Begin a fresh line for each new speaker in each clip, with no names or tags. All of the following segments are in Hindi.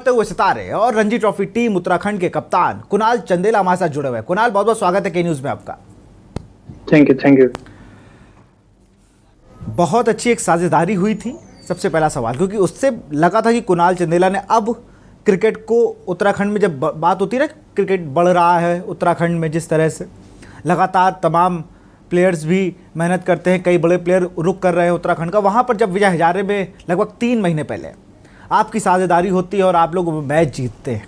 होते हुए सितारे और रणजी ट्रॉफी टीम उत्तराखंड के कप्तान कुणाल चंदेला हमारे साथ जुड़े हुए हैं। कुणाल, बहुत बहुत स्वागत है के न्यूज में आपका।
Thank you.
बहुत अच्छी एक साझेदारी हुई थी, सबसे पहला सवाल, क्योंकि उससे लगा था कि कुणाल चंदेला ने अब क्रिकेट को उत्तराखंड में, जब बात होती है ना क्रिकेट बढ़ रहा है उत्तराखंड में, जिस तरह से लगातार तमाम प्लेयर्स भी मेहनत करते हैं, कई बड़े प्लेयर रुक कर रहे हैं उत्तराखंड का, वहाँ पर जब विजय हजारे में लगभग 3 महीने पहले आपकी साझेदारी होती है और आप लोग मैच जीतते हैं,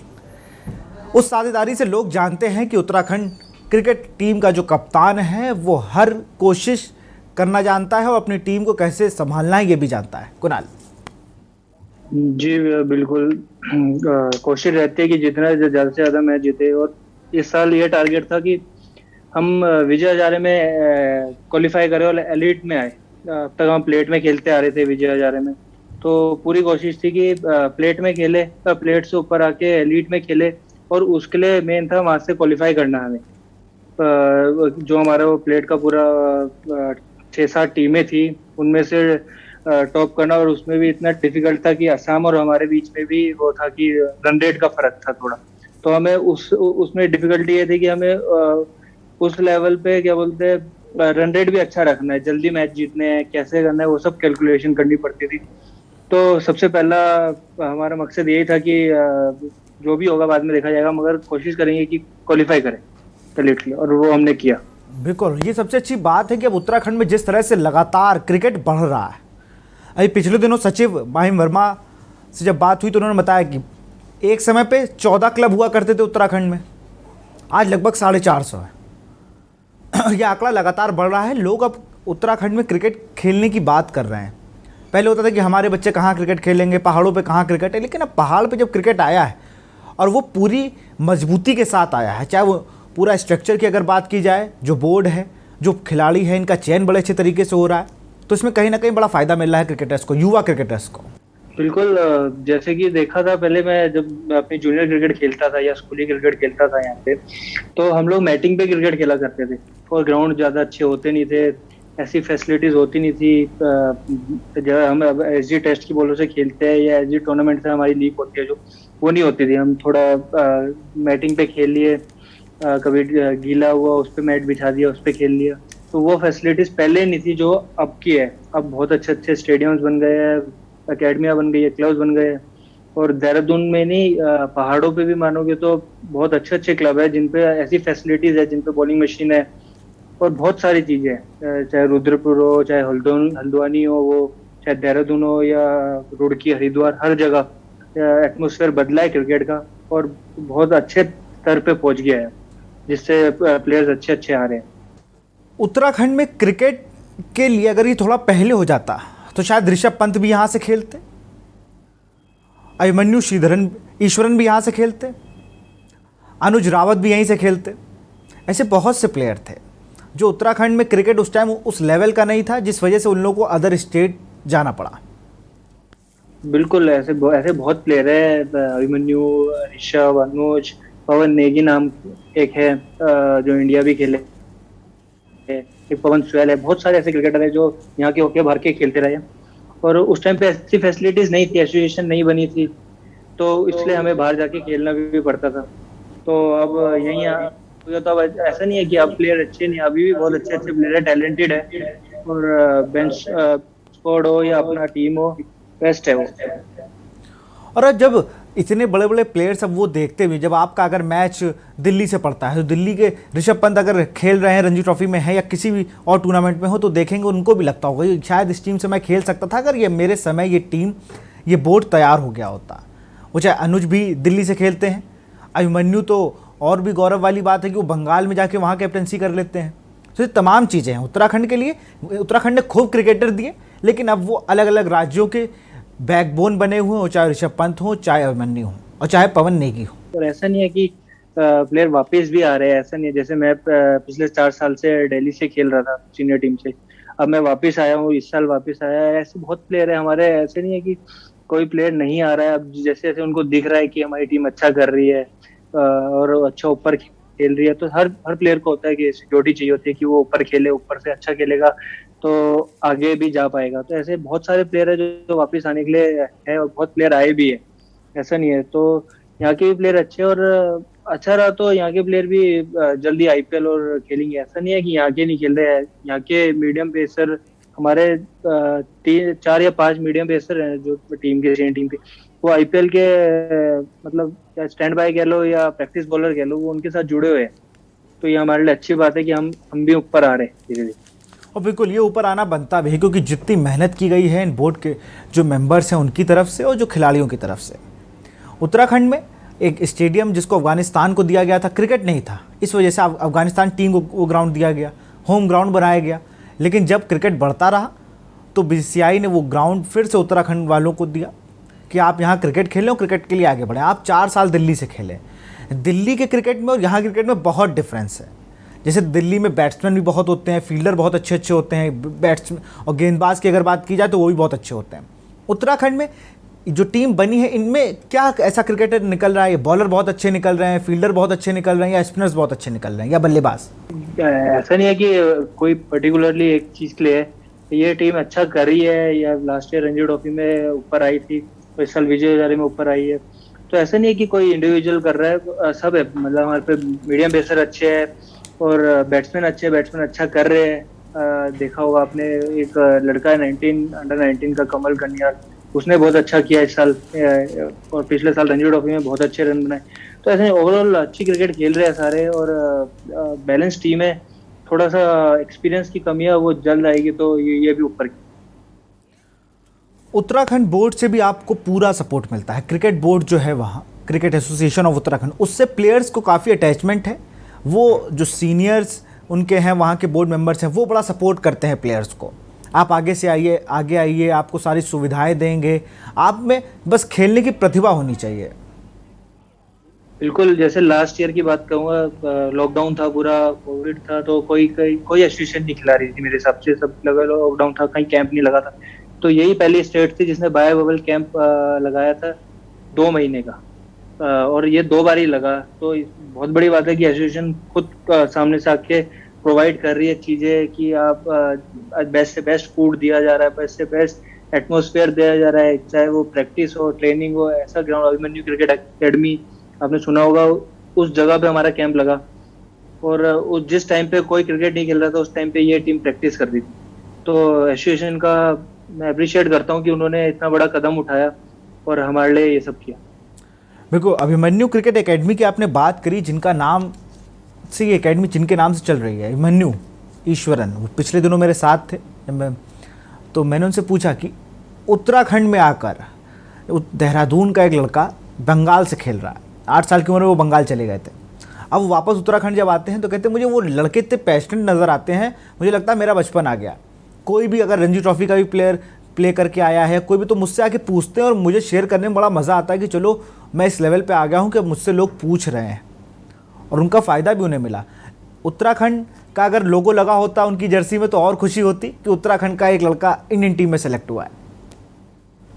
उस साझेदारी से लोग जानते हैं कि उत्तराखंड क्रिकेट टीम का जो कप्तान है वो हर कोशिश करना जानता है और अपनी टीम को कैसे संभालना है ये भी जानता है। कुणाल
जी बिल्कुल। कोशिश रहती है कि जितना ज़्यादा से ज़्यादा मैच जीते, और इस साल ये टारगेट था कि हम विजय हजारे में क्वालिफाई करें और एलिट में आए। अब तक हम प्लेट में खेलते आ रहे थे विजय हजारे में, तो पूरी कोशिश थी कि प्लेट में खेले, प्लेट से ऊपर आके एलिट में खेले, और उसके लिए मेन था वहाँ से क्वालिफाई करना हमें। जो हमारा वो प्लेट का पूरा 6-7 टीमें थी, उनमें से टॉप करना, और उसमें भी इतना डिफिकल्ट था कि असम और हमारे बीच में भी वो था कि रन रेट का फर्क था थोड़ा। तो हमें उसमें डिफिकल्टी ये थी कि हमें उस लेवल पे क्या बोलते हैं रन रेट भी अच्छा रखना है, जल्दी मैच जीतने हैं, कैसे करना है, वो सब कैलकुलेशन करनी पड़ती थी। तो सबसे पहला हमारा मकसद यही था कि जो भी होगा बाद में देखा जाएगा, मगर कोशिश करेंगे कि क्वालिफाई करें एलिट के लिए, और वो हमने किया।
बिल्कुल, ये सबसे अच्छी बात है कि अब उत्तराखंड में जिस तरह से लगातार क्रिकेट बढ़ रहा है। अभी पिछले दिनों सचिव माहिम वर्मा से जब बात हुई तो उन्होंने बताया कि एक समय पे 14 क्लब हुआ करते थे उत्तराखंड में, आज लगभग 450 है। यह आंकड़ा लगातार बढ़ रहा है। लोग अब उत्तराखंड में क्रिकेट खेलने की बात कर रहे हैं। पहले होता था कि हमारे बच्चे कहाँ क्रिकेट खेलेंगे, पहाड़ों पे कहाँ क्रिकेट है, लेकिन अब पहाड़ पे जब क्रिकेट आया है और वो पूरी मजबूती के साथ आया है, चाहे वो पूरा स्ट्रक्चर की अगर बात की जाए, जो बोर्ड है, जो खिलाड़ी है, इनका चयन बड़े अच्छे तरीके से हो रहा है, तो इसमें कहीं ना कहीं बड़ा फ़ायदा मिल रहा है क्रिकेटर्स को, युवा क्रिकेटर्स को।
बिल्कुल। जैसे कि देखा था पहले, मैं जब अपनी जूनियर क्रिकेट खेलता था या स्कूली क्रिकेट खेलता था यहाँ पे, तो हम लोग मैटिंग पे क्रिकेट खेला करते थे, और ग्राउंड ज़्यादा अच्छे होते नहीं थे, ऐसी फैसिलिटीज होती नहीं थी। जब हम अब एसजी टेस्ट की बॉलों से खेलते हैं या एसजी टूर्नामेंट से हमारी लीग होती है जो, वो नहीं होती थी। हम थोड़ा मैटिंग पे खेल लिए, कभी गीला हुआ उस पर मैट बिछा दिया, उस पर खेल लिया। तो वो फैसिलिटीज पहले नहीं थी जो अब की है। अब बहुत अच्छे अच्छे स्टेडियम्स बन गए हैं, अकेडमियाँ बन गई है, क्लब्स बन गए हैं, और देहरादून में नहीं, पहाड़ों पे भी मानोगे तो बहुत अच्छे अच्छे क्लब है जिन पे ऐसी फैसिलिटीज है, जिन पे बॉलिंग मशीन है और बहुत सारी चीजें हैं। चाहे रुद्रपुर हो, चाहे हल्द्वानी हो, वो चाहे देहरादून हो या रुड़की, हरिद्वार, हर जगह एटमोसफेयर बदला है क्रिकेट का, और बहुत अच्छे स्तर पे पहुंच गया है, जिससे प्लेयर्स अच्छे अच्छे आ रहे हैं।
उत्तराखंड में क्रिकेट के लिए अगर ये थोड़ा पहले हो जाता तो शायद ऋषभ पंत भी यहाँ से खेलते, अभिमन्यु श्रीधरन ईश्वरन भी यहाँ से खेलते, अनुज रावत भी यहीं से खेलते। ऐसे बहुत से प्लेयर थे जो उत्तराखंड में क्रिकेट उस टाइम उस लेवल का नहीं था, जिस वजह से उन लोगों को अदर स्टेट जाना पड़ा।
बिल्कुल, ऐसे ऐसे बहुत प्लेयर है। अभिमन्यु, ऋषभ, अनुज, पवन नेगी नाम एक है जो इंडिया भी खेले, एक पवन सुयल है। बहुत सारे ऐसे क्रिकेटर है जो यहाँ के होके बाहर के खेलते रहे, और उस टाइम पे ऐसी फैसिलिटीज नहीं थी, एसोसिएशन नहीं बनी थी, तो इसलिए हमें बाहर जाके खेलना भी पड़ता था। तो अब यही तो अब ऐसा नहीं है कि अब प्लेयर अच्छे नहीं, अभी भी बहुत अच्छे अच्छे प्लेयर है, टैलेंटेड है, और बेंच स्क्वाड हो या अपना टीम हो, बेस्ट है वो।
और जब इतने बड़े बड़े प्लेयर्स अब वो देखते हुए, जब आपका अगर मैच दिल्ली से पड़ता है तो दिल्ली के ऋषभ पंत अगर खेल रहे हैं, रणजी ट्रॉफी में है या किसी भी और टूर्नामेंट में हो, तो देखेंगे उनको भी लगता होगा शायद इस टीम से मैं खेल सकता था अगर ये मेरे समय ये टीम, ये बोर्ड तैयार हो गया होता। वो चाहे अनुज भी दिल्ली से खेलते हैं, अभिमन्यु तो और भी गौरव वाली बात है कि वो बंगाल में जाके वहाँ कैप्टनसी कर लेते हैं। तो ये तमाम चीज़ें हैं उत्तराखंड के लिए। उत्तराखंड ने खूब क्रिकेटर दिए, लेकिन अब वो अलग अलग राज्यों के बैकबोन बने हुए हो, चाहे ऋषभ पंत हो, चाहे अभिमन्यु हो, और चाहे पवन नेगी हो।
और ऐसा नहीं है कि प्लेयर वापस भी आ रहे हैं, ऐसा नहीं है। जैसे मैं पिछले 4 साल से दिल्ली से खेल रहा था सीनियर टीम से, अब मैं वापस आया हूँ, इस साल वापस आया है। ऐसे बहुत प्लेयर है हमारे, ऐसे नहीं है कि कोई प्लेयर नहीं आ रहा है। अब जैसे जैसे उनको दिख रहा है कि हमारी टीम अच्छा कर रही है और अच्छा ऊपर खेल रही है, तो हर हर प्लेयर को होता है कि सिक्योरिटी चाहिए होती है कि वो ऊपर खेले, ऊपर से अच्छा खेलेगा तो आगे भी जा पाएगा। तो ऐसे बहुत सारे प्लेयर है जो वापस आने के लिए है, और बहुत प्लेयर आए भी है। ऐसा नहीं है। तो यहाँ के भी प्लेयर अच्छे हैं, और अच्छा रहा तो यहाँ के प्लेयर भी जल्दी आईपीएल और खेलेंगे। ऐसा नहीं है कि यहाँ के नहीं खेल रहे हैं, यहाँ के मीडियम पेसर हमारे 3 4 या 5 मीडियम पेसर हैं जो टीम के सेम टीम के, वो आईपीएल के मतलब क्या स्टैंड बाय कह लो या प्रैक्टिस बॉलर कह लो, वो उनके साथ जुड़े हुए हैं। तो ये हमारे लिए अच्छी बात है कि हम भी ऊपर आ रहे हैं धीरे धीरे।
और बिल्कुल ये ऊपर आना बनता भी है, क्योंकि जितनी मेहनत की गई है इन बोर्ड के जो मेंबर्स हैं उनकी तरफ से और जो खिलाड़ियों की तरफ से। उत्तराखंड में एक स्टेडियम जिसको अफगानिस्तान को दिया गया था, क्रिकेट नहीं था, इस वजह से अफगानिस्तान टीम को वो ग्राउंड दिया गया, होम ग्राउंड बनाया गया। लेकिन जब क्रिकेट बढ़ता रहा तो बीसीसीआई ने वो ग्राउंड फिर से उत्तराखंड वालों को दिया कि आप यहाँ क्रिकेट खेलें और क्रिकेट के लिए आगे बढ़ें। आप 4 साल दिल्ली से खेलें। दिल्ली के क्रिकेट में और यहाँ क्रिकेट में बहुत डिफरेंस है। जैसे दिल्ली में बैट्समैन भी बहुत होते हैं, फील्डर बहुत अच्छे अच्छे होते हैं, बैट्समैन और गेंदबाज की अगर बात की जाए तो वो भी बहुत अच्छे होते हैं। उत्तराखंड में जो टीम बनी है इनमें क्या ऐसा क्रिकेटर निकल रहा है? बॉलर बहुत अच्छे निकल रहे हैं, फील्डर बहुत अच्छे निकल रहे हैं, या स्पिनर्स बहुत अच्छे निकल रहे हैं, या बल्लेबाज?
ऐसा नहीं है कि कोई पर्टिकुलरली एक चीज के लिए है। ये टीम अच्छा कर रही है, या लास्ट ईयर रणजी ट्रॉफी में ऊपर आई थी, तो इस साल विजय हजारे में ऊपर आई है। तो ऐसा नहीं है कि कोई इंडिविजुअल कर रहा है, सब है। मतलब हमारे पे मीडियम पेसर अच्छे हैं और बैट्समैन अच्छे, बैट्समैन अच्छा कर रहे हैं। देखा होगा आपने, एक लड़का है अंडर 19 का, कमल कन्याल, उसने बहुत अच्छा किया इस साल, और पिछले साल रणजी ट्रॉफी में बहुत अच्छे रन बनाए। तो ऐसे ओवरऑल अच्छी क्रिकेट खेल रहे हैं सारे, और बैलेंस टीम है। थोड़ा सा एक्सपीरियंस की कमी है, वो जल्द आएगी तो ये भी ऊपर की।
उत्तराखंड बोर्ड से भी आपको पूरा सपोर्ट मिलता है। क्रिकेट बोर्ड जो है वहाँ, क्रिकेट एसोसिएशन ऑफ उत्तराखंड, उससे प्लेयर्स को काफ़ी अटैचमेंट है। वो जो सीनियर्स उनके हैं, वहाँ के बोर्ड मेंबर्स हैं, वो बड़ा सपोर्ट करते हैं प्लेयर्स को। आप आगे से आइए, आगे आइए, आपको सारी सुविधाएं देंगे, आप में बस खेलने की प्रतिभा होनी चाहिए।
बिल्कुल, जैसे लास्ट ईयर की बात कहूँगा, लॉकडाउन था, पूरा कोविड था, तो कोई एसोसिएशन नहीं खिला रही थी मेरे हिसाब से। सब लगा लॉकडाउन था, कहीं कैंप नहीं लगा था। तो यही पहली स्टेट थी जिसने बायो बबल कैंप लगाया था 2 महीने का, और ये 2 बार ही लगा। तो बहुत बड़ी बात है कि एसोसिएशन खुद सामने से आके प्रोवाइड कर रही है चीजें, कि आप बेस्ट से बेस्ट फूड दिया जा रहा है, बेस्ट से बेस्ट एटमोसफेयर दिया जा रहा है, चाहे वो प्रैक्टिस हो, ट्रेनिंग हो। ऐसा ग्राउंड अभिमन्यु क्रिकेट एकेडमी आपने सुना होगा, उस जगह पे हमारा कैंप लगा, और उस जिस टाइम पे कोई क्रिकेट नहीं खेल रहा था उस टाइम पे ये टीम प्रैक्टिस कर रही थी। तो एसोसिएशन का मैं अप्रिशिएट करता हूँ कि उन्होंने इतना बड़ा कदम उठाया और हमारे लिए ये सब किया।
बिल्कुल, अभिमन्यु क्रिकेट एकेडमी की आपने बात करी, जिनका नाम से ये एकेडमी जिनके नाम से चल रही है, अभिमन्यु ईश्वरन, वो पिछले दिनों मेरे साथ थे। तो मैंने उनसे पूछा कि उत्तराखंड में आकर देहरादून का एक लड़का बंगाल से खेल रहा है, 8 साल की उम्र में वो बंगाल चले गए थे, अब वापस उत्तराखंड जब आते हैं तो कहते हैं मुझे वो लड़के इतने पैशनेट नज़र आते हैं, मुझे लगता है मेरा बचपन आ गया। कोई भी अगर रणजी ट्रॉफी का भी प्लेयर प्ले करके आया है, कोई भी, तो मुझसे आके पूछते हैं और मुझे शेयर करने में बड़ा मज़ा आता है कि चलो मैं इस लेवल पे आ गया हूँ कि अब मुझसे लोग पूछ रहे हैं, और उनका फ़ायदा भी उन्हें मिला। उत्तराखंड का अगर लोगो लगा होता उनकी जर्सी में तो और खुशी होती कि उत्तराखंड का एक लड़का इंडियन टीम में सेलेक्ट हुआ है।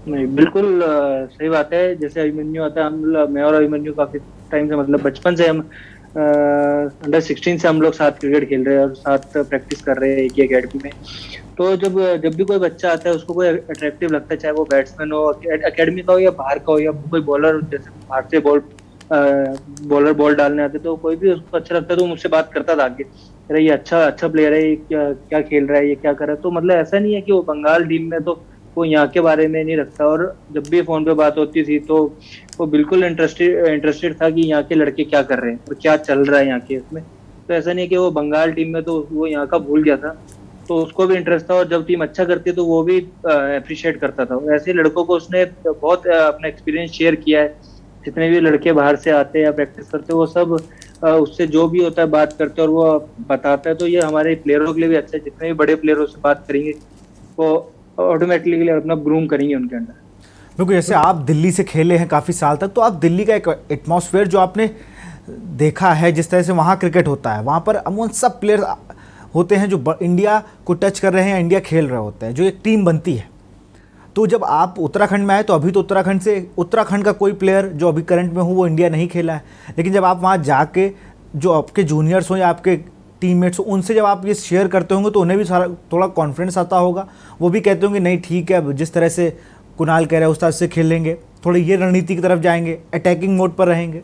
नहीं, बिल्कुल सही बात है। जैसे अभिमन्यु आता है, मैं और अभिमन्यु काफी टाइम से, मतलब बचपन से हम अंडर 16 से हम लोग साथ क्रिकेट खेल रहे हैं और साथ प्रैक्टिस कर रहे हैं एक ही एकेडमी में। तो जब भी कोई बच्चा आता है उसको कोई अट्रैक्टिव लगता है, चाहे वो बैट्समैन हो एकेडमी का हो या बाहर का हो, या कोई बॉलर, जैसे बाहर से बॉल डालने आते, तो कोई भी उसको अच्छा लगता है तो मुझसे बात करता था आगे, अरे ये अच्छा प्लेयर है, ये क्या खेल रहा है, ये क्या कर रहा है। तो मतलब ऐसा नहीं है कि वो बंगाल टीम में तो वो यहाँ के बारे में नहीं रखता, और जब भी फोन पे बात होती थी तो वो बिल्कुल इंटरेस्टेड था कि यहाँ के लड़के क्या कर रहे हैं और क्या चल रहा है यहाँ के इसमें। तो ऐसा नहीं है कि वो बंगाल टीम में तो वो यहाँ का भूल गया था, तो उसको भी इंटरेस्ट था, और जब टीम अच्छा करती है तो वो भी अप्रिशिएट करता था। ऐसे लड़कों को उसने बहुत अपना एक्सपीरियंस शेयर किया है। जितने भी लड़के बाहर से आते हैं या प्रैक्टिस करते हैं, वो सब उससे जो भी होता है बात करते हैं और वो बताता है। तो ये हमारे प्लेयरों के लिए भी अच्छा है, जितने भी बड़े प्लेयरों से बात करेंगे वो ऑटोमेटिकली अपना ग्रूम करेंगे उनके अंदर।
बिल्कुल, जैसे आप दिल्ली से खेले हैं काफ़ी साल तक, तो आप दिल्ली का एक एटमॉस्फेयर जो आपने देखा है, जिस तरह से वहाँ क्रिकेट होता है, वहाँ पर अमूमन सब प्लेयर होते हैं जो इंडिया को टच कर रहे हैं या इंडिया खेल रहे होते हैं, जो एक टीम बनती है। तो जब आप उत्तराखंड में आए तो अभी तो उत्तराखंड का कोई प्लेयर जो अभी करंट में हो वो इंडिया नहीं खेला है, लेकिन जब आप वहाँ जाके जो आपके जूनियर्स हो या आपके टीममेट्स हो, उनसे जब आप ये शेयर करते होंगे तो उन्हें भी सारा थोड़ा कॉन्फिडेंस आता होगा। वो भी कहते होंगे नहीं ठीक है, जिस तरह से कुणाल कह रहे हैं उस तरह से खेलेंगे। थोड़ी ये रणनीति की तरफ जाएंगे, अटैकिंग मोड पर रहेंगे?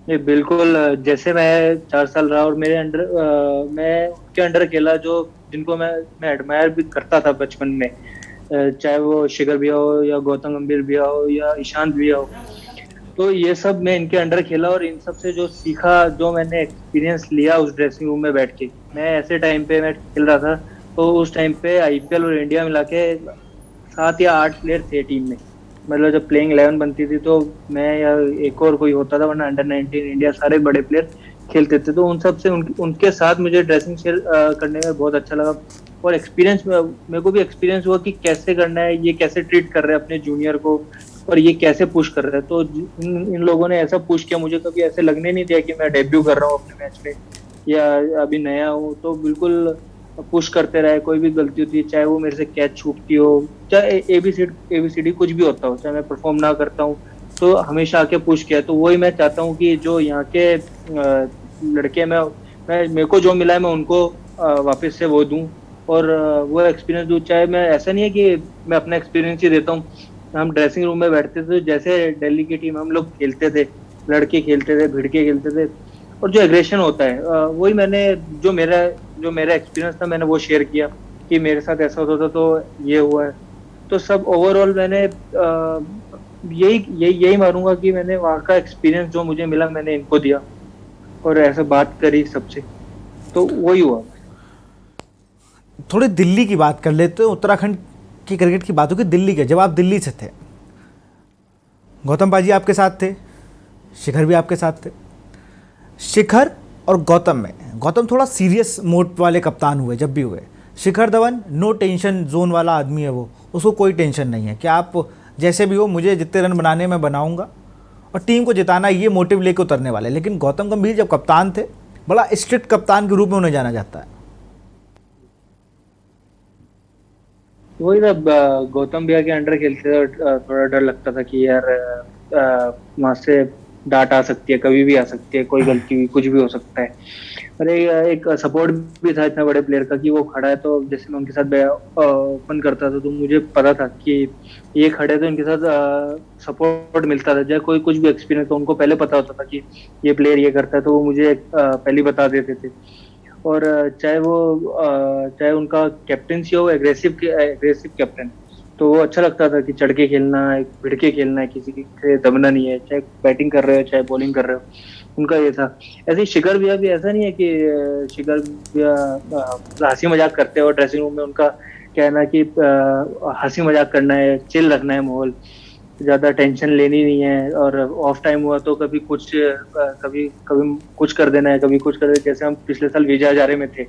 ये बिल्कुल जैसे मैं 4 साल रहा और मेरे अंडर मैं उनके अंडर खेला जो जिनको मैं एडमायर भी करता था बचपन में, चाहे वो शिखर भैया हो या गौतम गंभीर भैया हो या ईशांत भैया हो। तो ये सब मैं इनके अंडर खेला और इन सब से जो सीखा, जो मैंने एक्सपीरियंस लिया उस ड्रेसिंग रूम में बैठ के, मैं ऐसे टाइम पे मैं खेल रहा था। तो उस टाइम पे आईपीएल और इंडिया मिला के 7 या 8 प्लेयर थे टीम में। मतलब जब प्लेइंग 11 बनती थी तो मैं या एक और कोई होता था, वरना अंडर 19 इंडिया सारे बड़े प्लेयर खेलते थे। तो उन सब से उनके साथ मुझे ड्रेसिंग शेयर करने में बहुत अच्छा लगा। और एक्सपीरियंस मेरे को भी एक्सपीरियंस हुआ कि कैसे करना है, ये कैसे ट्रीट कर रहे हैं अपने जूनियर को और ये कैसे पुश कर रहे हैं। तो इन लोगों ने ऐसा पुश किया, मुझे कभी ऐसे लगने नहीं दिया कि मैं डेब्यू कर रहा हूँ अपने मैच में या अभी नया हूँ। तो बिल्कुल पुश करते रहे, कोई भी गलती होती है, चाहे वो मेरे से कैच छूटती हो, चाहे एबीसीडी कुछ भी होता हो, चाहे मैं परफॉर्म ना करता हूँ, तो हमेशा आके पुश किया। तो वही मैं चाहता हूँ कि जो यहाँ के लड़के मैं मेरे को जो मिला है मैं उनको वापस से वो दूं और वो एक्सपीरियंस दूं। चाहे मैं ऐसा नहीं है कि मैं अपना एक्सपीरियंस ही देता हूँ। हम ड्रेसिंग रूम में बैठते थे, जैसे दिल्ली की टीम हम लोग खेलते थे, लड़के खेलते थे, भिड़ के खेलते थे, और जो एग्रेशन होता है वही मैंने जो मेरा एक्सपीरियंस था मैंने वो शेयर किया कि मेरे साथ ऐसा होता था तो ये हुआ है। तो सब ओवरऑल मैंने यही मानूंगा कि मैंने वहाँ का एक्सपीरियंस जो मुझे मिला मैंने इनको दिया और ऐसे बात करी सबसे, तो वही हुआ।
थोड़ी दिल्ली की बात कर लेते हैं, उत्तराखंड की क्रिकेट की बात होगी। दिल्ली के, जब आप दिल्ली से थे, गौतम पाजी आपके साथ थे, शिखर भी आपके साथ थे। शिखर और गौतम में, गौतम थोड़ा सीरियस मोड वाले कप्तान हुए जब भी हुए। Shikhar Dhawan no tension zone वाला आदमी है, वो, उसको कोई टेंशन नहीं है कि आप जैसे भी हो, मुझे जितने रन बनाने मैं बनाऊंगा और टीम को जिताना, ये मोटिव लेके उतरने वाले। लेकिन गौतम गंभीर जब कप्तान थे, बड़ा स्ट्रिक्ट कप्तान के रूप में उन्हें जाना जाता है।
वही ना, गौतम भैया के अंडर खेलते थे, थोड़ा डर लगता था कि यार वहां से डांट आ सकती है, कभी भी आ सकती है, कोई गलती भी, कुछ भी हो सकता है। अरे एक सपोर्ट भी था इतना बड़े प्लेयर का कि वो खड़ा है, तो जैसे मैं उनके साथ ओपन करता था तो मुझे पता था कि ये खड़े, तो इनके साथ सपोर्ट मिलता था। चाहे कोई कुछ भी एक्सपीरियंस हो, उनको पहले पता होता था कि ये प्लेयर ये करता है, तो वो मुझे पहले बता देते थे। और चाहे उनका कैप्टनसी हो, एग्रेसिव कैप्टन, तो वो अच्छा लगता था कि चढ़ के खेलना है, भिड़ के खेलना है, किसी के दबना नहीं है, चाहे बैटिंग कर रहे हो चाहे बॉलिंग कर रहे हो, उनका ये था। ऐसे ही शिखर भैया भी ऐसा नहीं है कि शिखर भैया हंसी मजाक करते हैं और ड्रेसिंग रूम में उनका कहना कि हंसी मजाक करना है, चिल रखना है माहौल, ज्यादा टेंशन लेनी नहीं है। और ऑफ टाइम हुआ तो कभी कभी कभी कुछ कर देना है, कभी कुछ कर देना। जैसे हम पिछले साल विजय हजारे में थे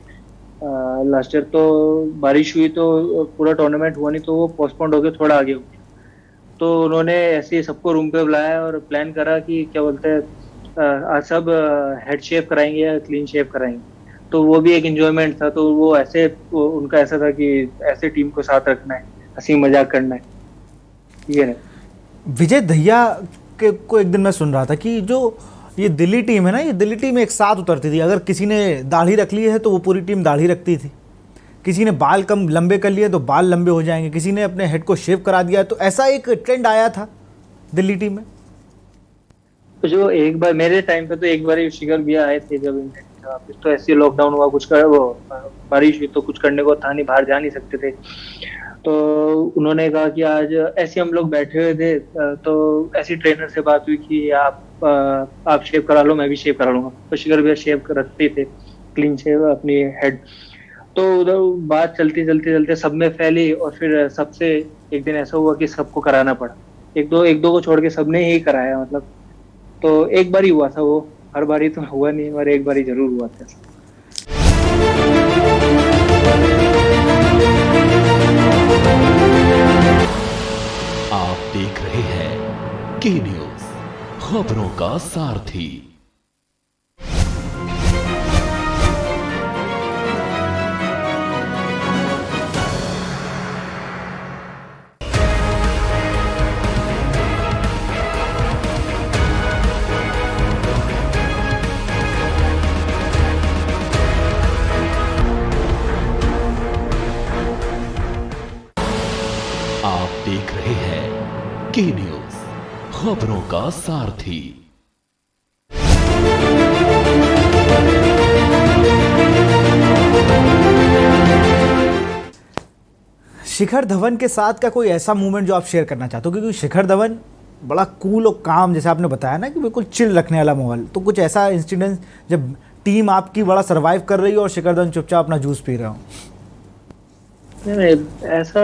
लास्ट ईयर, तो बारिश हुई तो पूरा टूर्नामेंट हुआ नहीं, तो वो पोस्टपोन्ड हो गया, थोड़ा आगे हो गया। तो उन्होंने ऐसे सबको रूम पे बुलाया और प्लान करा कि क्या बोलते हैं, आज सब हेड शेव कराएंगे या क्लीन शेव कराएंगे। तो वो भी एक एंजॉयमेंट था। तो उनका ऐसा था कि ऐसे टीम को साथ रखना है, हंसी मजाक करना है, ये है।
विजय दहिया के को एक दिन मैं सुन रहा था कि जो ये दिल्ली टीम है ना, ये दिल्ली टीम एक साथ उतरती थी। अगर किसी ने दाढ़ी रख ली है तो वो पूरी टीम दाढ़ी रखती थी, किसी ने बाल कम लंबे कर लिए तो बाल लंबे हो जाएंगे, किसी ने अपने हेड को शेव करा दिया। तो ऐसा एक ट्रेंड आया था दिल्ली टीम में।
तो जो एक बार मेरे टाइम पे तो एक बार शिखर भैया आए थे जब वापस, तो ऐसे लॉकडाउन हुआ, कुछ कर वो बारिश हुई तो कुछ करने को था नहीं, बाहर जा नहीं सकते थे। तो उन्होंने कहा कि आज ऐसे हम लोग बैठे हुए थे, तो ऐसी ट्रेनर से बात हुई कि आप शेव करा लो, मैं भी शेव करा लूंगा। तो शिखर भैया शेव रखते थे, क्लीन शेव अपनी हेड। तो उधर बात चलते चलते चलते सब में फैली और फिर सबसे एक दिन ऐसा हुआ कि सबको कराना पड़ा। एक दो को छोड़ के सबने ही कराया, मतलब। तो एक बार ही हुआ था वो, हर बारी तो हुआ नहीं, और एक बारी जरूर हुआ था।
आप देख रहे हैं के न्यूज, खबरों का सारथी। आप देख रहे हैं के न्यूज, खबरों का सारथी।
शिखर धवन के साथ का कोई ऐसा मूवमेंट जो आप शेयर करना चाहते हो, क्योंकि शिखर धवन बड़ा कूल और काम, जैसे आपने बताया ना कि बिल्कुल चिल रखने वाला माहौल, तो कुछ ऐसा इंसिडेंट जब टीम आपकी बड़ा सरवाइव कर रही हो और शिखर धवन चुपचाप अपना जूस पी रहा हो?
नहीं, ऐसा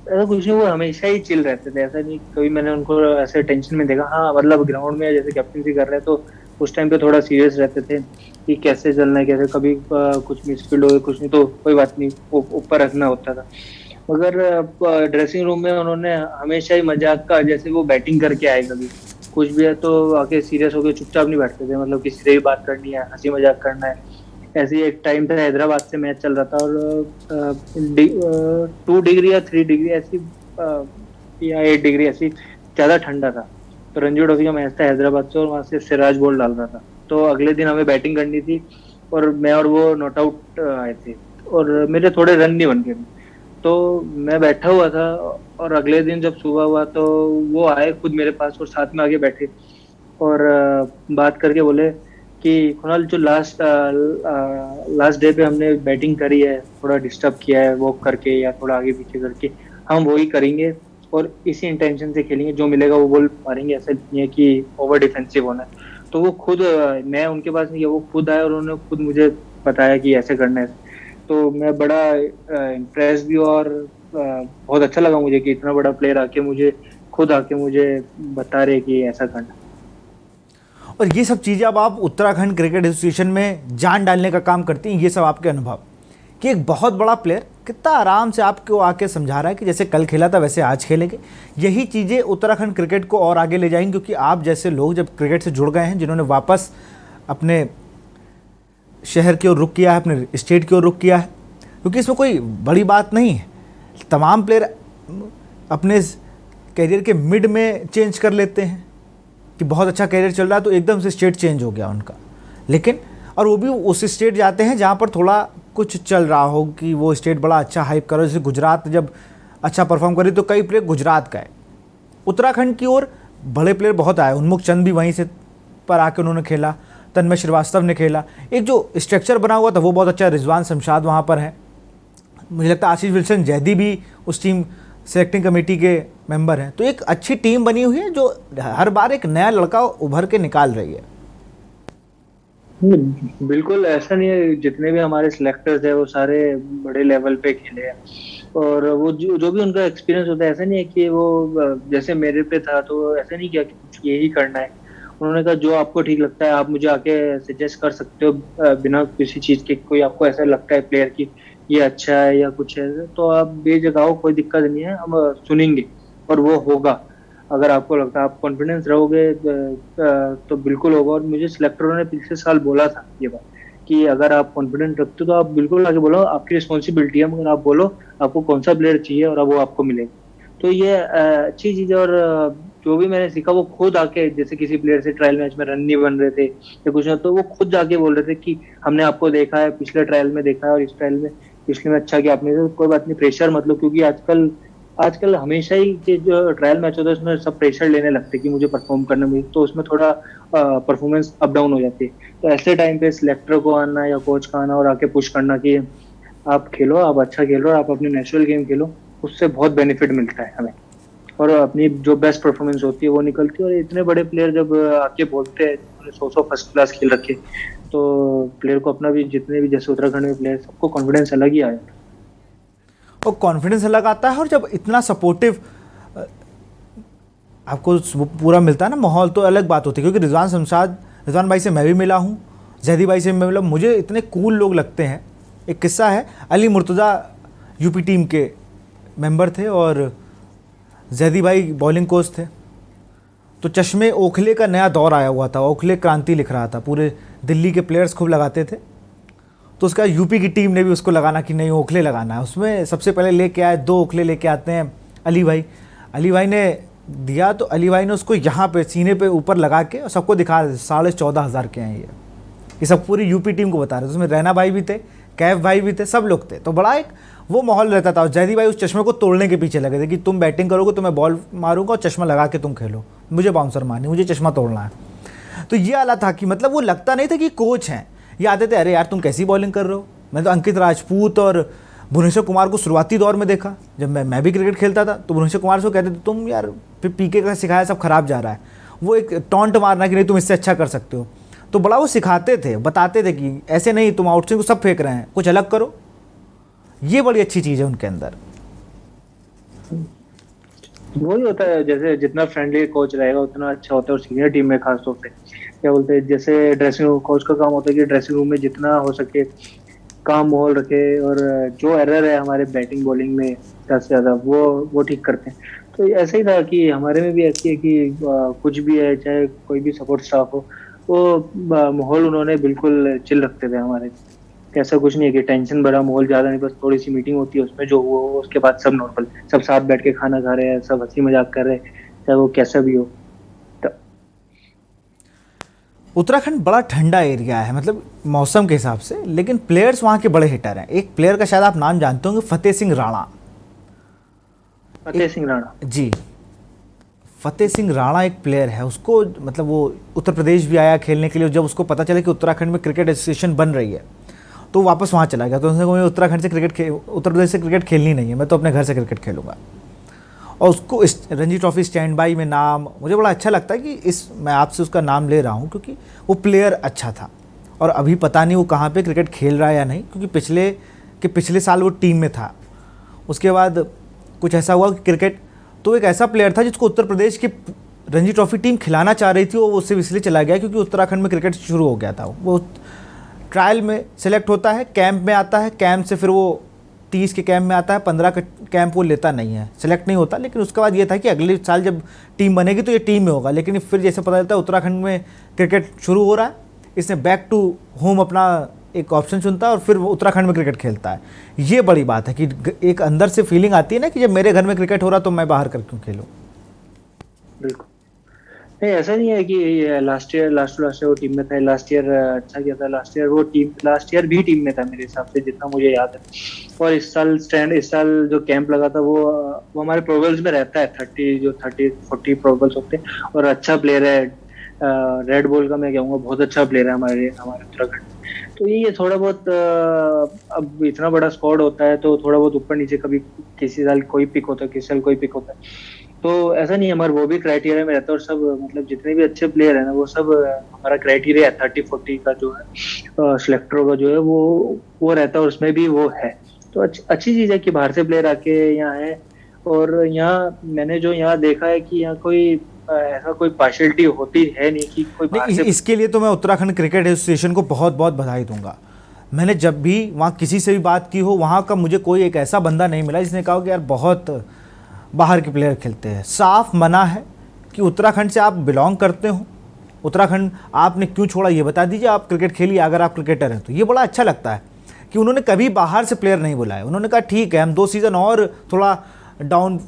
ऐसा कुछ नहीं, वो हमेशा ही चिल रहते थे। ऐसा नहीं कभी मैंने उनको ऐसे टेंशन में देखा। हाँ मतलब ग्राउंड में जैसे कैप्टनसी कर रहे हैं तो उस टाइम पे थोड़ा सीरियस रहते थे कि कैसे चलना है, कैसे कभी कुछ मिसफील्ड हो गया कुछ नहीं तो कोई बात नहीं, ऊपर रखना होता था। मगर ड्रेसिंग रूम में उन्होंने हमेशा ही मजाक का, जैसे वो बैटिंग करके आए कभी कुछ भी है तो आके सीरियस होकर चुपचाप नहीं बैठते थे, मतलब किसी से भी बात करनी है, हंसी मजाक करना है। ऐसे ही एक टाइम था हैदराबाद से मैच चल रहा था और 2 डिग्री या 3 डिग्री ऐसी या 8 डिग्री ऐसी ज्यादा ठंडा था। तो रणजी ट्रॉफी का मैच था हैदराबाद से और वहां से सिराज बॉल डाल रहा था। तो अगले दिन हमें बैटिंग करनी थी और मैं और वो नॉट आउट आए थे और मेरे थोड़े रन नहीं बन गए। तो मैं बैठा हुआ था और अगले दिन जब सुबह हुआ तो वो आए खुद मेरे पास और साथ में आगे बैठे और बात करके बोले कि कुणाल जो लास्ट डे पे हमने बैटिंग करी है, थोड़ा डिस्टर्ब किया है वॉक करके या थोड़ा आगे पीछे करके, हम वही करेंगे और इसी इंटेंशन से खेलेंगे, जो मिलेगा वो बॉल मारेंगे। ऐसा नहीं है कि ओवर डिफेंसिव होना है। तो वो खुद, मैं उनके पास नहीं गया, वो खुद आए और उन्होंने खुद मुझे बताया कि ऐसे करना है। तो मैं बड़ा इम्प्रेस भी और बहुत अच्छा लगा मुझे कि इतना बड़ा प्लेयर आके मुझे खुद आके मुझे बता रहे कि ऐसा करना।
और ये सब चीज़ें अब आप उत्तराखंड क्रिकेट एसोसिएशन में जान डालने का काम करती हैं। ये सब आपके अनुभव कि एक बहुत बड़ा प्लेयर कितना आराम से आपको आके समझा रहा है कि जैसे कल खेला था वैसे आज खेलेंगे, यही चीज़ें उत्तराखंड क्रिकेट को और आगे ले जाएंगी, क्योंकि आप जैसे लोग जब क्रिकेट से जुड़ गए हैं, जिन्होंने वापस अपने शहर की ओर रुख किया है, अपने स्टेट की ओर रुख किया है, क्योंकि इसमें कोई बड़ी बात नहीं है। तमाम प्लेयर अपने करियर के मिड में चेंज कर लेते हैं कि बहुत अच्छा करियर चल रहा है तो एकदम से स्टेट चेंज हो गया उनका, लेकिन और वो भी उस स्टेट जाते हैं जहाँ पर थोड़ा कुछ चल रहा हो कि वो स्टेट बड़ा अच्छा हाइप करो। जैसे गुजरात जब अच्छा परफॉर्म करे तो कई प्लेयर गुजरात गए। उत्तराखंड की ओर बड़े प्लेयर बहुत आए, उन्मुख चंद भी वहीं से पर आके उन्होंने खेला, तन्मय श्रीवास्तव ने खेला, एक जो स्ट्रक्चर बना हुआ था वो बहुत अच्छा। रिजवान शमशाद वहाँ पर है, मुझे लगता है आशीष विल्सन जैदी भी उस टीम सेलेक्टिंग कमेटी के मेंबर हैं। तो एक अच्छी टीम बनी हुई है जो हर बार एक नया लड़का उभर के निकाल रही है।
बिल्कुल ऐसा नहीं है, जितने भी हमारे सिलेक्टर्स है वो सारे बड़े लेवल पे खेले हैं और वो जो भी उनका एक्सपीरियंस होता है, ऐसा नहीं है कि वो जैसे मेरे पे था तो ऐसा नहीं किया कि कुछ यही करना है। उन्होंने कहा जो आपको ठीक लगता है आप मुझे आके सजेस्ट कर सकते हो बिना किसी चीज के। कोई आपको ऐसा लगता है प्लेयर की ये अच्छा है या कुछ है तो आप बेझिझक आओ, कोई दिक्कत नहीं है, हम सुनेंगे और वो होगा। अगर आपको लगता है आप कॉन्फिडेंस रहोगे तो बिल्कुल होगा। और मुझे सिलेक्टरों ने पिछले साल बोला था ये बात कि अगर आप कॉन्फिडेंट रखते हो तो आप बिल्कुल आगे बोलो, आपकी रिस्पॉन्सिबिलिटी है, मगर आप बोलो आपको कौन सा प्लेयर चाहिए और अब वो आपको मिलेगा। तो ये अच्छी चीज़ है। और जो भी मैंने सीखा वो खुद आके, जैसे किसी प्लेयर से ट्रायल मैच में रन नहीं बन रहे थे या कुछ ना, तो वो खुद जाके बोल रहे थे कि हमने आपको देखा है, पिछले ट्रायल में देखा है और इस ट्रायल में पिछले में अच्छा किया आपने, तो कोई बात नहीं, प्रेशर मतलब, क्योंकि आजकल हमेशा ही के जो ट्रायल मैच होता है उसमें सब प्रेशर लेने लगते हैं कि मुझे परफॉर्म करना मुझे, तो उसमें थोड़ा परफॉर्मेंस अप डाउन हो जाती है। तो ऐसे टाइम पे सिलेक्टर को आना या कोच का आना और आके पुश करना कि आप खेलो, आप अच्छा खेलो, आप अपने नेचुरल गेम खेलो, उससे बहुत बेनिफिट मिलता है हमें और अपनी जो बेस्ट परफॉर्मेंस होती है वो निकलती है। और इतने बड़े प्लेयर जब आके बोलते हैं, उन्होंने 100 फर्स्ट क्लास खेल रखे, तो प्लेयर को अपना भी, जितने भी जैसे उत्तराखंड में प्लेयर, सबको कॉन्फिडेंस अलग ही आया
और कॉन्फिडेंस अलग आता है। और जब इतना सपोर्टिव आपको पूरा मिलता है ना माहौल, तो अलग बात होती है। क्योंकि रिजवान भाई से मैं भी मिला हूँ, जैदी भाई से मैं मिला, मुझे इतने कूल लोग लगते हैं। एक किस्सा है, अली मुर्तज़ा यूपी टीम के मेंबर थे और जैदी भाई बॉलिंग कोच थे। तो चश्मे ओखले का नया दौर आया हुआ था, ओखले क्रांति लिख रहा था, पूरे दिल्ली के प्लेयर्स खूब लगाते थे। तो उसका यूपी की टीम ने भी उसको लगाना कि नहीं ओखले लगाना है। उसमें सबसे पहले लेके आए, 2 ओखले लेके आते हैं अली भाई ने दिया, तो अली भाई ने उसको यहाँ पे सीने पे ऊपर लगा के और सबको दिखा रहे थे 14,500 के हैं ये सब पूरी यूपी टीम को बता रहे थे। उसमें रैना भाई भी थे, कैफ भाई भी थे, सब लोग थे। तो बड़ा एक वो माहौल रहता था। और जयदीप भाई उस चश्मे को तोड़ने के पीछे लगे थे कि तुम बैटिंग करोगे तो मैं बॉल मारूंगा और चश्मा लगा के तुम खेलो, मुझे बाउंसर मारनी, मुझे चश्मा तोड़ना है। तो ये वाला था कि मतलब वो लगता नहीं था कि कोच हैं, ये आते थे अरे यार तुम कैसी बॉलिंग कर रहे हो। मैं तो अंकित राजपूत और भुवनेश्वर कुमार को शुरुआती दौर में देखा, जब मैं भी क्रिकेट खेलता था तो भुवनेश्वर कुमार से कहते थे तुम यार फिर पीके का सिखाया सब खराब जा रहा है, वो एक टॉन्ट मारना कि नहीं तुम इससे अच्छा कर सकते हो। तो बड़ा वो सिखाते थे, बताते थे कि ऐसे नहीं तुम आउटस्विंग को सब फेंक रहे हैं, कुछ अलग करो। ये बड़ी अच्छी चीज़ है उनके अंदर।
वही होता है, जैसे जितना फ्रेंडली कोच रहेगा उतना अच्छा होता है। और सीनियर टीम में खास तौर से क्या बोलते हैं, जैसे ड्रेसिंग रूम कोच का काम होता है कि ड्रेसिंग रूम में जितना हो सके काम माहौल रखे, और जो एरर है हमारे बैटिंग बॉलिंग में ज़्यादा से ज़्यादा वो ठीक करते हैं। तो ऐसा ही था कि हमारे में भी ऐसी है कि कुछ भी है, चाहे कोई भी सपोर्ट स्टाफ हो, वो माहौल उन्होंने बिल्कुल चिल रखते थे हमारे। ऐसा कुछ नहीं है कि टेंशन भरा माहौल, ज्यादा नहीं, बस थोड़ी सी मीटिंग होती है, उसमें जो हुआ उसके बाद सब नॉर्मल, सब साथ बैठ के खाना खा रहे हैं, सब हंसी मजाक कर रहे हैं, चाहे वो कैसा भी हो।
उत्तराखंड बड़ा ठंडा एरिया है मतलब मौसम के हिसाब से, लेकिन प्लेयर्स वहाँ के बड़े हिटर हैं। एक प्लेयर का शायद आप नाम जानते होंगे, फतेह सिंह राणा।
फतेह सिंह राणा
जी, फतेह सिंह राणा एक प्लेयर है, उसको मतलब वो उत्तर प्रदेश भी आया खेलने के लिए। जब उसको पता चला कि उत्तराखंड में क्रिकेट एसोसिएशन बन रही है तो वापस वहाँ चला गया। तो उसने कहा उत्तराखंड से उत्तर प्रदेश से क्रिकेट खेलनी नहीं है, मैं तो अपने घर से क्रिकेट खेलूँगा। और उसको इस रणजी ट्रॉफी स्टैंड बाई में नाम, मुझे बड़ा अच्छा लगता है कि मैं आपसे उसका नाम ले रहा हूँ क्योंकि वो प्लेयर अच्छा था। और अभी पता नहीं वो कहाँ पे क्रिकेट खेल रहा है या नहीं, क्योंकि पिछले साल वो टीम में था। उसके बाद कुछ ऐसा हुआ कि क्रिकेट, तो एक ऐसा प्लेयर था जिसको उत्तर प्रदेश की रणजी ट्रॉफी टीम खिलाना चाह रही थी, वो उससे इसलिए चला गया क्योंकि उत्तराखंड में क्रिकेट शुरू हो गया था। वो ट्रायल में सेलेक्ट होता है, कैंप में आता है, कैंप से फिर वो 30 के कैंप में आता है, 15 का कैंप वो लेता नहीं है, सेलेक्ट नहीं होता। लेकिन उसके बाद ये था कि अगले साल जब टीम बनेगी तो ये टीम में होगा। लेकिन फिर जैसे पता चलता है उत्तराखंड में क्रिकेट शुरू हो रहा है, इसने बैक टू होम अपना एक ऑप्शन चुनता है और फिर वो उत्तराखंड में क्रिकेट खेलता है। ये बड़ी बात है कि एक अंदर से फीलिंग आती है ना कि जब मेरे घर में क्रिकेट हो रहा तो मैं बाहर कर क्यों खेलूँ।
बिल्कुल नहीं, ऐसा नहीं है कि लास्ट ईयर वो टीम में था, लास्ट ईयर अच्छा किया था, लास्ट ईयर भी टीम में था मेरे हिसाब से जितना मुझे याद है। और इस साल जो कैंप लगा था वो हमारे प्रोबेबल्स में रहता है, 30-40 प्रोबेबल्स होते हैं। और अच्छा प्लेयर है, रेड बॉल का मैं कहूँगा बहुत अच्छा प्लेयर है हमारे उत्तराखंड। तो ये थोड़ा बहुत अब इतना बड़ा स्क्वाड होता है तो थोड़ा बहुत ऊपर नीचे, कभी किसी साल कोई पिक होता है, किसी साल कोई पिक होता है। तो ऐसा नहीं है, हमारा वो भी क्राइटेरिया में रहता है। और सब मतलब जितने भी अच्छे प्लेयर है ना, वो सब हमारा क्राइटेरिया है 30-40 का जो है सिलेक्टरों का जो है वो रहता है, और उसमें भी वो है। तो अच्छी चीज है कि बाहर से प्लेयर आके यहाँ है। और यहाँ मैंने जो यहाँ देखा है कि यहाँ कोई ऐसा कोई पार्शियलिटी होती है नहीं कि कोई बाहर से।
इसके लिए तो मैं उत्तराखंड क्रिकेट एसोसिएशन को बहुत बहुत बधाई दूंगा। मैंने जब भी वहाँ किसी से भी बात की हो, वहाँ का मुझे कोई एक ऐसा बंदा नहीं मिला जिसने कहा कि यार बहुत बाहर के प्लेयर खेलते हैं। साफ मना है कि उत्तराखंड से आप बिलोंग करते हो, उत्तराखंड आपने क्यों छोड़ा ये बता दीजिए, आप क्रिकेट खेलिए अगर आप क्रिकेटर हैं तो। ये बड़ा अच्छा लगता है कि उन्होंने कभी बाहर से प्लेयर नहीं बुलाए। उन्होंने कहा ठीक है हम 2 सीज़न और थोड़ा डाउन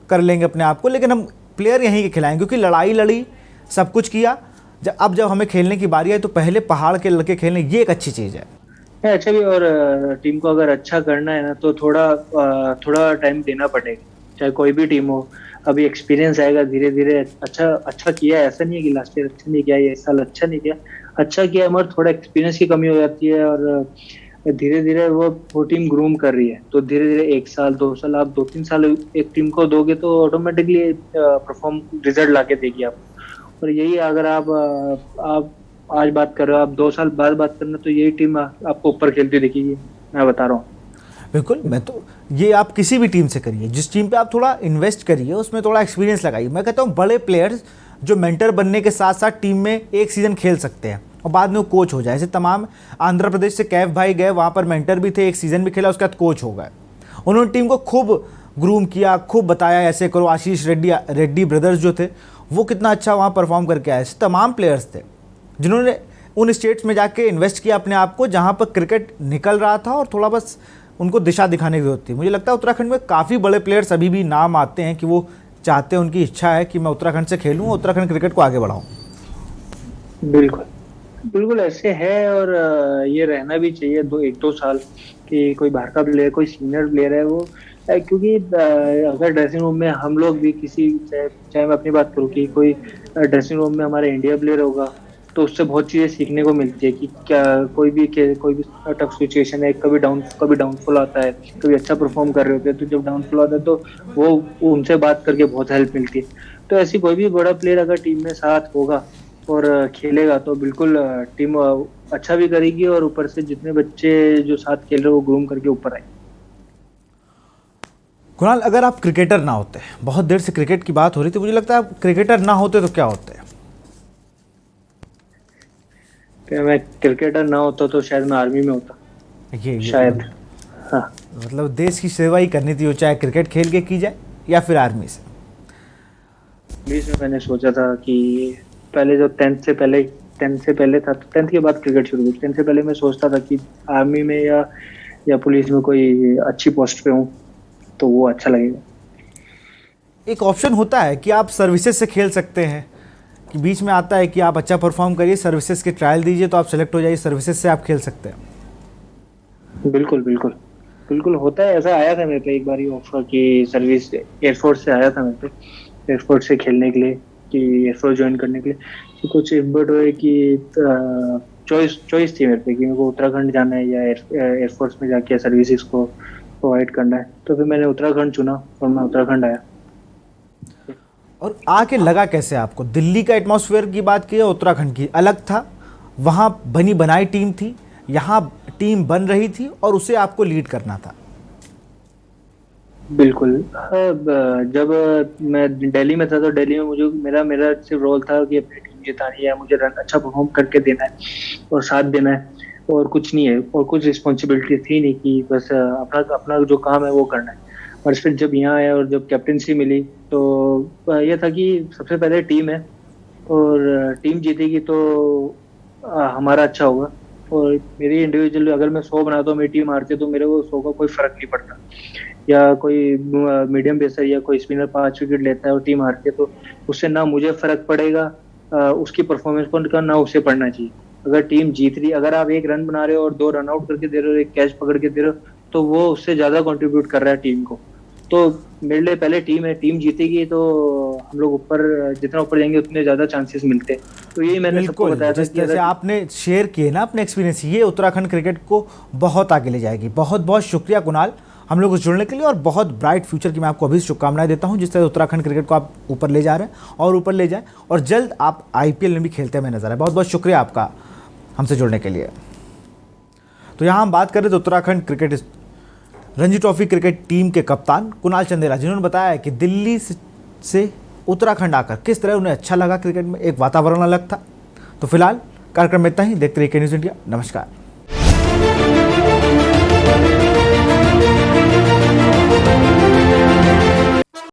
कर लेंगे अपने आप को, लेकिन हम प्लेयर यहीं के खिलाएंगे। क्योंकि लड़ाई लड़ी, सब कुछ किया, जब हमें खेलने की बारी आई तो पहले पहाड़ के लड़के खेलने, ये एक अच्छी चीज़ है।
अच्छा भी, और टीम को अगर अच्छा करना है ना तो थोड़ा टाइम देना पड़ेगा, चाहे कोई भी टीम हो। अभी एक्सपीरियंस आएगा धीरे धीरे। अच्छा किया है, ऐसा नहीं है कि लास्ट ईयर अच्छा नहीं किया, ये साल अच्छा नहीं किया, अच्छा किया, मगर थोड़ा एक्सपीरियंस की कमी हो जाती है। और धीरे धीरे वो टीम ग्रूम कर रही है, तो धीरे धीरे 1 साल 2 साल, आप 2-3 साल एक टीम को दोगे तो ऑटोमेटिकली परफॉर्म रिजल्ट लाके देगी आपको। और यही अगर आप आज बात कर रहे हो, आप 2 साल बाद बात करना, तो यही टीम आपको ऊपर खेलती दिखेगी, मैं बता रहा हूँ।
बिल्कुल, मैं तो ये आप किसी भी टीम से करिए, जिस टीम पे आप थोड़ा इन्वेस्ट करिए उसमें थोड़ा एक्सपीरियंस लगाइए। मैं कहता हूँ बड़े प्लेयर्स जो मेंटर बनने के साथ साथ टीम में 1 सीज़न खेल सकते हैं और बाद में वो कोच हो जाए। ऐसे तमाम आंध्र प्रदेश से कैफ भाई गए, वहाँ पर मेंटर भी थे, 1 सीज़न भी खेला, उसके बाद कोच हो गए। उन्होंने टीम को खूब ग्रूम किया, खूब बताया ऐसे करो। आशीष रेड्डी ब्रदर्स जो थे वो कितना अच्छा वहाँ परफॉर्म करके आए। ऐसे तमाम प्लेयर्स थे जिन्होंने उन स्टेट्स में जाके इन्वेस्ट किया अपने आप को जहाँ पर क्रिकेट निकल रहा था, और थोड़ा बस उनको दिशा दिखाने की जरूरत थी। मुझे लगता है उत्तराखंड में काफ़ी बड़े प्लेयर्स अभी भी नाम आते हैं कि वो चाहते हैं, उनकी इच्छा है कि मैं उत्तराखंड से खेलूँ, उत्तराखंड क्रिकेट को आगे बढ़ाऊँ।
बिल्कुल, बिल्कुल ऐसे है, और ये रहना भी चाहिए 1-2 साल कि कोई बाहर का प्लेयर, कोई सीनियर प्लेयर है वो, क्योंकि अगर ड्रेसिंग रूम में हम लोग भी किसी, चाहे मैं अपनी बात करूँ कि कोई ड्रेसिंग रूम में हमारा इंडिया प्लेयर होगा, तो उससे बहुत चीजें सीखने को मिलती है कि क्या कोई भी टफ सिचुएशन है, कभी डाउनफॉल आता है, कभी अच्छा परफॉर्म कर रहे होते हैं, तो जब डाउनफॉल आता है तो वो उनसे बात करके बहुत हेल्प मिलती है। तो ऐसी कोई भी बड़ा प्लेयर अगर टीम में साथ होगा और खेलेगा तो बिल्कुल टीम अच्छा भी करेगी, और ऊपर से जितने बच्चे जो साथ खेल रहे हैं वो ग्रूम करके ऊपर आए।
कुणाल, अगर आप क्रिकेटर ना होते, बहुत देर से क्रिकेट की बात हो रही थी, मुझे लगता है आप क्रिकेटर ना होते तो क्या होते?
कि मैं क्रिकेटर ना होता तो शायद मैं आर्मी में होता,
ये
शायद। हाँ,
मतलब देश की सेवा ही करनी थी, वो चाहे क्रिकेट खेल के की जाए या फिर आर्मी से।
बीच में मैंने सोचा था कि पहले जो 10th से पहले था, तो 10th के बाद क्रिकेट शुरू हुई। 10th से पहले मैं सोचता था कि आर्मी में या पुलिस में कोई अच्छी पोस्ट पे हूँ, तो वो अच्छा लगेगा।
एक ऑप्शन होता है कि आप सर्विसेज से खेल सकते हैं, कि बीच में आता है कि आप अच्छा परफॉर्म करिए, सर्विसेज के ट्रायल दीजिए तो आप सेलेक्ट हो जाइए, सर्विसेज से आप खेल सकते हैं।
बिल्कुल बिल्कुल बिल्कुल होता है, ऐसा आया था मेरे पे एक बार ऑफर की सर्विस, एयरफोर्स से आया था मेरे पे, एयरफोर्स से खेलने के लिए, कि एयरफोर्स ज्वाइन करने के लिए। तो कुछ बट हुए कि चॉइस थी मेरे पे कि मेरे को उत्तराखंड जाना है या एयरफोर्स में जाके सर्विसेज को प्रोवाइड करना है। तो फिर मैंने उत्तराखंड चुना और मैं उत्तराखंड आया।
और आके लगा कैसे आपको? दिल्ली का एटमॉस्फेयर की बात की, उत्तराखंड की अलग था, वहाँ बनी बनाई टीम थी, यहाँ टीम बन रही थी और उसे आपको लीड करना था।
बिल्कुल। जब मैं दिल्ली में था तो दिल्ली में मुझे मेरा मेरा सिर्फ रोल था कि अपनी टीम जितानी है, मुझे रन अच्छा परफॉर्म करके देना है और साथ देना है, और कुछ नहीं है, और कुछ रिस्पॉन्सिबिलिटी थी नहीं कि बस अपना अपना जो काम है वो करना है। और फिर जब यहाँ आया और जब कैप्टनसी मिली तो ये था कि सबसे पहले टीम है, और टीम जीतेगी तो हमारा अच्छा होगा। और मेरी इंडिविजुअल अगर मैं 100 बनाता हूँ, मेरी टीम हारती है तो मेरे को 100 का कोई फर्क नहीं पड़ता। या कोई मीडियम पेसर या कोई स्पिनर 5 विकेट लेता है और टीम हारती है तो उससे ना मुझे फर्क पड़ेगा, उसकी परफॉर्मेंस का ना उसे पड़ना चाहिए। अगर टीम जीत रही, अगर आप 1 रन बना रहे हो और 2 रन आउट करके दे रहे हो, 1 कैच पकड़ के दे रहे हो, तो वो उससे ज्यादा कंट्रीब्यूट कर रहा है टीम को। तो मेरे लिए पहले टीम है, टीम जीतेगी तो हम लोग ऊपर, जितना ऊपर जाएंगे उतने ज्यादा चांसेस मिलते हैं। तो यही मैंने सबको
बिल्कुल,
बताया था
जिस
कि
तरह से
अगर
आपने शेयर किए ना अपने एक्सपीरियंस, ये उत्तराखंड क्रिकेट को बहुत आगे ले जाएगी। बहुत बहुत शुक्रिया कुणाल हम लोग से जुड़ने के लिए, और बहुत ब्राइट फ्यूचर की मैं आपको अभी शुभकामनाएं देता हूं, जिस तरह उत्तराखंड क्रिकेट को आप ऊपर ले जा रहे हैं और ऊपर ले जाएं, और जल्द आप IPL में भी खेलते हुए नजर आए। बहुत बहुत शुक्रिया आपका हमसे जुड़ने के लिए। तो यहाँ हम बात कर रहे थे Uttarakhand cricket Ranji trophy cricket team के कप्तान कुणाल चंदेला, जिन्होंने बताया कि दिल्ली से उत्तराखंड आकर किस तरह उन्हें अच्छा लगा क्रिकेट में, एक वातावरण अलग था। तो फिलहाल कार्यक्रम में इतना ही। देखते रहिए के न्यूज़ इंडिया। नमस्कार।